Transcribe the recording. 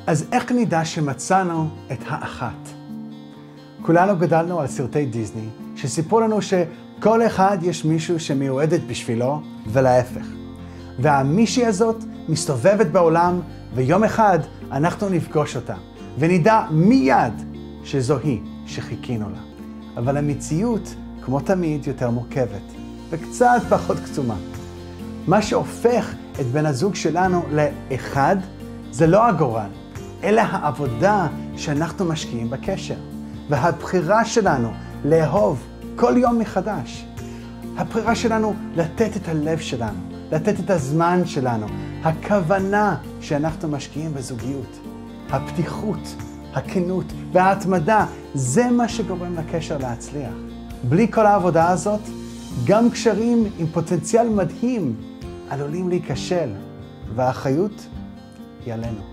אז איך נדע שמצאנו את האחת? כולנו גדלנו על סרטי דיסני, שסיפרו לנו שכל אחד יש מישהו שמיועדת בשבילו ולהפך. והמישהי הזאת מסתובבת בעולם, ויום אחד אנחנו נפגוש אותה, ונדע מיד שזו היא שחיכינו לה. אבל המציאות, כמו תמיד, יותר מורכבת, וקצת פחות קצומה. מה שהופך את בן הזוג שלנו לאחד, זה לא הגורל, אלא העבודה שאנחנו משקיעים בקשר. והבחירה שלנו לאהוב כל יום מחדש. הבחירה שלנו לתת את הלב שלנו, לתת את הזמן שלנו, הכוונה שאנחנו משקיעים בזוגיות. הפתיחות, הכנות וההתמדה, זה מה שגורם לקשר להצליח. בלי כל העבודה הזאת, גם קשרים עם פוטנציאל מדהים עלולים להיכשל, והאחריות היא עלינו.